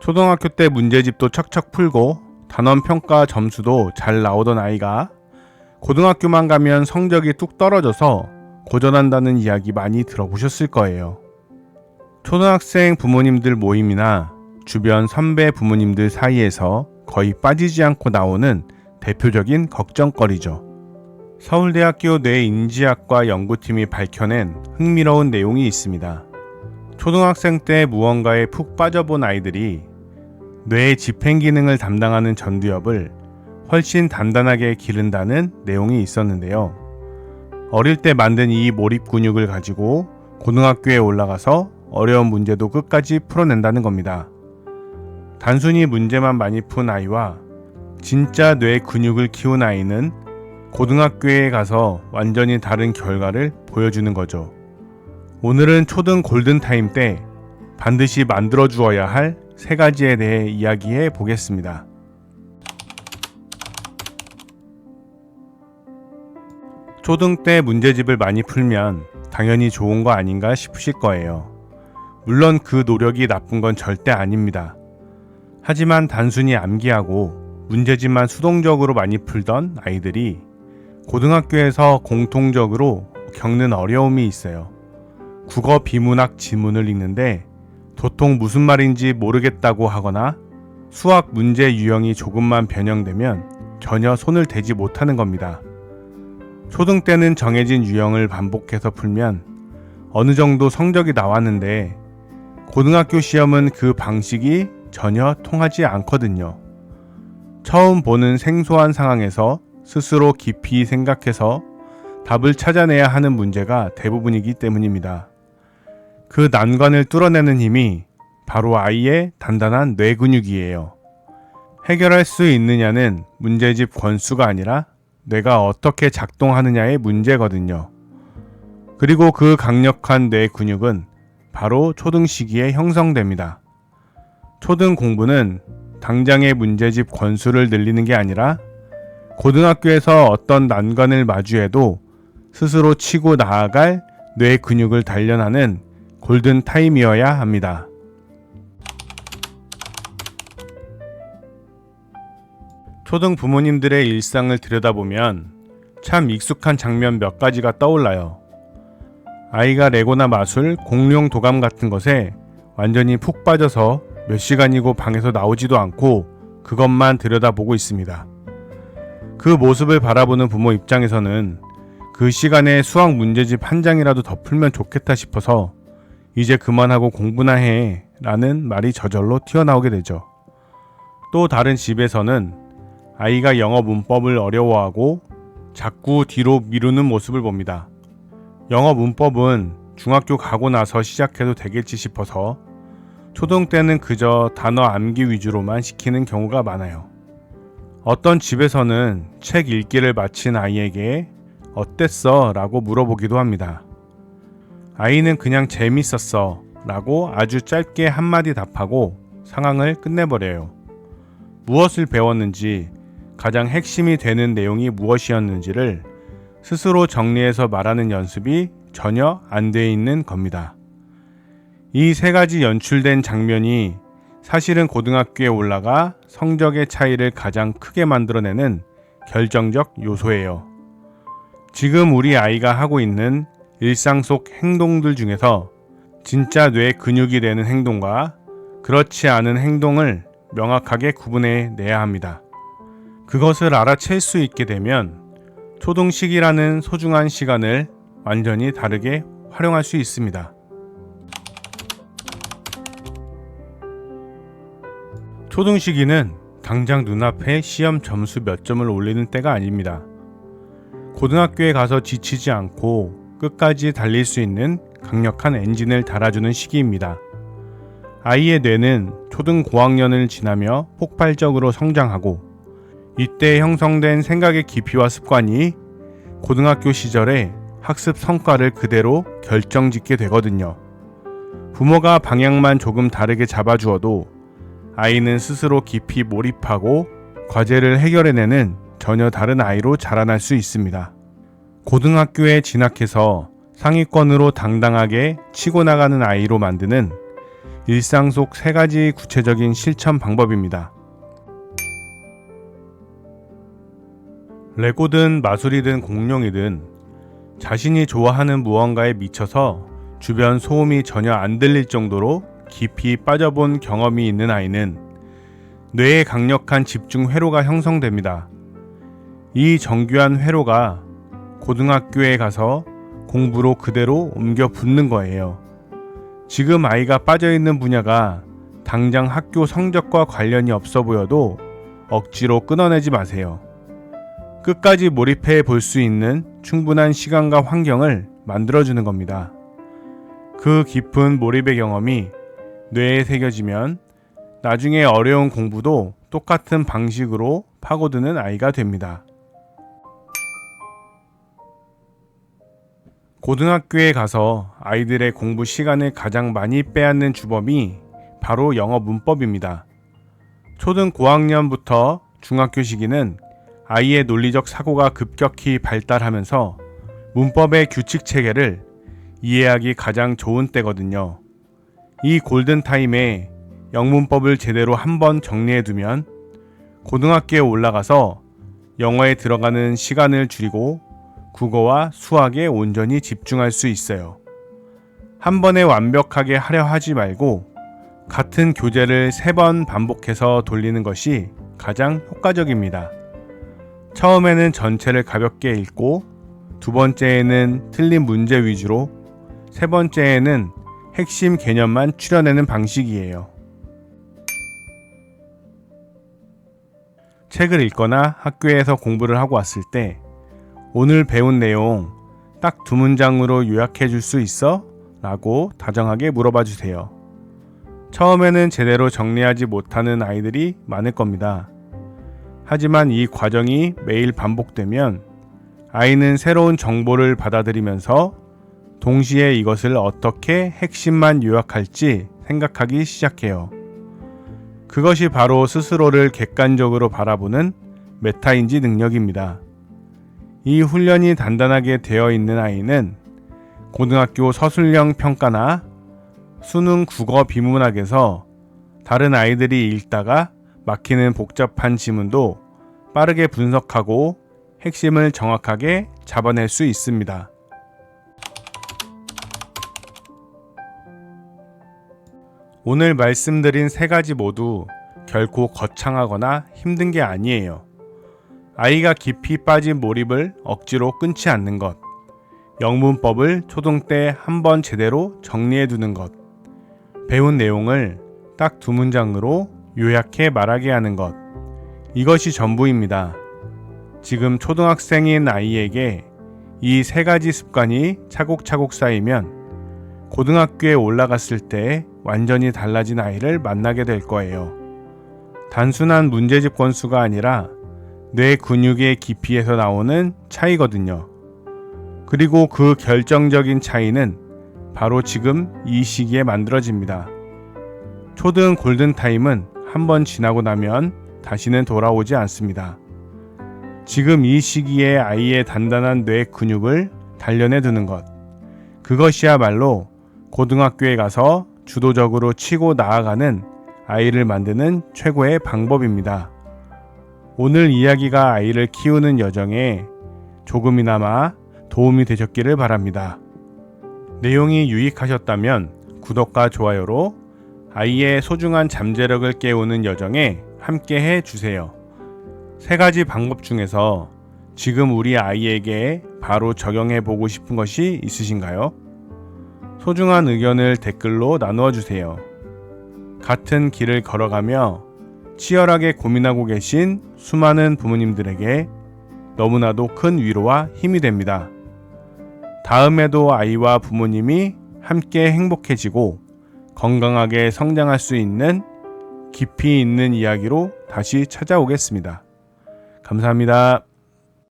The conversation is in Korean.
초등학교 때 문제집도 척척 풀고 단원 평가 점수도 잘 나오던 아이가 고등학교만 가면 성적이 뚝 떨어져서 고전한다는 이야기 많이 들어보셨을 거예요. 초등학생 부모님들 모임이나 주변 선배 부모님들 사이에서 거의 빠지지 않고 나오는 대표적인 걱정거리죠. 서울대학교 뇌인지학과 연구팀이 밝혀낸 흥미로운 내용이 있습니다. 초등학생 때 무언가에 푹 빠져본 아이들이 뇌의 집행 기능을 담당하는 전두엽을 훨씬 단단하게 기른다는 내용이 있었는데요. 어릴 때 만든 이 몰입 근육을 가지고 고등학교에 올라가서 어려운 문제도 끝까지 풀어낸다는 겁니다. 단순히 문제만 많이 푼 아이와 진짜 뇌 근육을 키운 아이는 고등학교에 가서 완전히 다른 결과를 보여주는 거죠. 오늘은 초등 골든타임 때 반드시 만들어 주어야 할 3가지에 대해 이야기해 보겠습니다. 초등 때 문제집을 많이 풀면 당연히 좋은 거 아닌가 싶으실 거예요. 물론 그 노력이 나쁜 건 절대 아닙니다. 하지만 단순히 암기하고 문제집만 수동적으로 많이 풀던 아이들이 고등학교에서 공통적으로 겪는 어려움이 있어요. 국어 비문학 지문을 읽는데 도통 무슨 말인지 모르겠다고 하거나 수학 문제 유형이 조금만 변형되면 전혀 손을 대지 못하는 겁니다. 초등 때는 정해진 유형을 반복해서 풀면 어느 정도 성적이 나왔는데 고등학교 시험은 그 방식이 전혀 통하지 않거든요. 처음 보는 생소한 상황에서 스스로 깊이 생각해서 답을 찾아내야 하는 문제가 대부분이기 때문입니다. 그 난관을 뚫어내는 힘이 바로 아이의 단단한 뇌 근육이에요. 해결할 수 있느냐는 문제집 권수가 아니라 뇌가 어떻게 작동하느냐의 문제거든요. 그리고 그 강력한 뇌 근육은 바로 초등 시기에 형성됩니다. 초등 공부는 당장의 문제집 권수를 늘리는 게 아니라 고등학교에서 어떤 난관을 마주해도 스스로 치고 나아갈 뇌 근육을 단련하는 골든타임이어야 합니다. 초등 부모님들의 일상을 들여다보면 참 익숙한 장면 몇 가지가 떠올라요. 아이가 레고나 마술, 공룡 도감 같은 것에 완전히 푹 빠져서 몇 시간이고 방에서 나오지도 않고 그것만 들여다보고 있습니다. 그 모습을 바라보는 부모 입장에서는 그 시간에 수학 문제집 한 장이라도 더 풀면 좋겠다 싶어서 이제 그만하고 공부나 해 라는 말이 저절로 튀어나오게 되죠. 또 다른 집에서는 아이가 영어 문법을 어려워하고 자꾸 뒤로 미루는 모습을 봅니다. 영어 문법은 중학교 가고 나서 시작해도 되겠지 싶어서 초등 때는 그저 단어 암기 위주로만 시키는 경우가 많아요. 어떤 집에서는 책 읽기를 마친 아이에게 어땠어? 라고 물어보기도 합니다. 아이는 그냥 재밌었어 라고 아주 짧게 한마디 답하고 상황을 끝내버려요. 무엇을 배웠는지, 가장 핵심이 되는 내용이 무엇이었는지를 스스로 정리해서 말하는 연습이 전혀 안 돼 있는 겁니다. 이 3가지 연출된 장면이 사실은 고등학교에 올라가 성적의 차이를 가장 크게 만들어내는 결정적 요소예요. 지금 우리 아이가 하고 있는 일상 속 행동들 중에서 진짜 뇌 근육이 되는 행동과 그렇지 않은 행동을 명확하게 구분해 내야 합니다. 그것을 알아챌 수 있게 되면 초등 시기라는 소중한 시간을 완전히 다르게 활용할 수 있습니다. 초등 시기는 당장 눈앞에 시험 점수 몇 점을 올리는 때가 아닙니다. 고등학교에 가서 지치지 않고 끝까지 달릴 수 있는 강력한 엔진을 달아주는 시기입니다. 아이의 뇌는 초등 고학년을 지나며 폭발적으로 성장하고 이때 형성된 생각의 깊이와 습관이 고등학교 시절의 학습 성과를 그대로 결정짓게 되거든요. 부모가 방향만 조금 다르게 잡아주어도 아이는 스스로 깊이 몰입하고 과제를 해결해내는 전혀 다른 아이로 자라날 수 있습니다. 고등학교에 진학해서 상위권으로 당당하게 치고 나가는 아이로 만드는 일상 속 3가지 구체적인 실천 방법입니다. 레고든 마술이든 공룡이든 자신이 좋아하는 무언가에 미쳐서 주변 소음이 전혀 안 들릴 정도로 깊이 빠져본 경험이 있는 아이는 뇌에 강력한 집중 회로가 형성됩니다. 이 정교한 회로가 고등학교에 가서 공부로 그대로 옮겨 붙는 거예요. 지금 아이가 빠져있는 분야가 당장 학교 성적과 관련이 없어 보여도 억지로 끊어내지 마세요. 끝까지 몰입해 볼 수 있는 충분한 시간과 환경을 만들어주는 겁니다. 그 깊은 몰입의 경험이 뇌에 새겨지면 나중에 어려운 공부도 똑같은 방식으로 파고드는 아이가 됩니다. 고등학교에 가서 아이들의 공부 시간을 가장 많이 빼앗는 주범이 바로 영어 문법입니다. 초등 고학년부터 중학교 시기는 아이의 논리적 사고가 급격히 발달하면서 문법의 규칙 체계를 이해하기 가장 좋은 때거든요. 이 골든타임에 영문법을 제대로 한번 정리해두면 고등학교에 올라가서 영어에 들어가는 시간을 줄이고 국어와 수학에 온전히 집중할 수 있어요. 한 번에 완벽하게 하려 하지 말고 같은 교재를 3번 반복해서 돌리는 것이 가장 효과적입니다. 처음에는 전체를 가볍게 읽고, 두 번째에는 틀린 문제 위주로, 세 번째에는 핵심 개념만 추려내는 방식이에요. 책을 읽거나 학교에서 공부를 하고 왔을 때 오늘 배운 내용 딱 2문장으로 요약해 줄 수 있어? 라고 다정하게 물어봐 주세요. 처음에는 제대로 정리하지 못하는 아이들이 많을 겁니다. 하지만 이 과정이 매일 반복되면 아이는 새로운 정보를 받아들이면서 동시에 이것을 어떻게 핵심만 요약할지 생각하기 시작해요. 그것이 바로 스스로를 객관적으로 바라보는 메타인지 능력입니다. 이 훈련이 단단하게 되어 있는 아이는 고등학교 서술형 평가나 수능 국어 비문학에서 다른 아이들이 읽다가 막히는 복잡한 지문도 빠르게 분석하고 핵심을 정확하게 잡아낼 수 있습니다. 오늘 말씀드린 3가지 모두 결코 거창하거나 힘든 게 아니에요. 아이가 깊이 빠진 몰입을 억지로 끊지 않는 것, 영문법을 초등 때 한번 제대로 정리해 두는 것, 배운 내용을 딱 2문장으로 요약해 말하게 하는 것, 이것이 전부입니다. 지금 초등학생인 아이에게 이 3가지 습관이 차곡차곡 쌓이면 고등학교에 올라갔을 때 완전히 달라진 아이를 만나게 될 거예요. 단순한 문제집 건수가 아니라 뇌 근육의 깊이에서 나오는 차이거든요. 그리고 그 결정적인 차이는 바로 지금 이 시기에 만들어집니다. 초등 골든타임은 한번 지나고 나면 다시는 돌아오지 않습니다. 지금 이 시기에 아이의 단단한 뇌 근육을 단련해 두는 것, 그것이야말로 고등학교에 가서 주도적으로 치고 나아가는 아이를 만드는 최고의 방법입니다. 오늘 이야기가 아이를 키우는 여정에 조금이나마 도움이 되셨기를 바랍니다. 내용이 유익하셨다면 구독과 좋아요로 아이의 소중한 잠재력을 깨우는 여정에 함께 해주세요. 3가지 방법 중에서 지금 우리 아이에게 바로 적용해 보고 싶은 것이 있으신가요? 소중한 의견을 댓글로 나누어 주세요. 같은 길을 걸어가며 치열하게 고민하고 계신 수많은 부모님들에게 너무나도 큰 위로와 힘이 됩니다. 다음에도 아이와 부모님이 함께 행복해지고 건강하게 성장할 수 있는 깊이 있는 이야기로 다시 찾아오겠습니다. 감사합니다.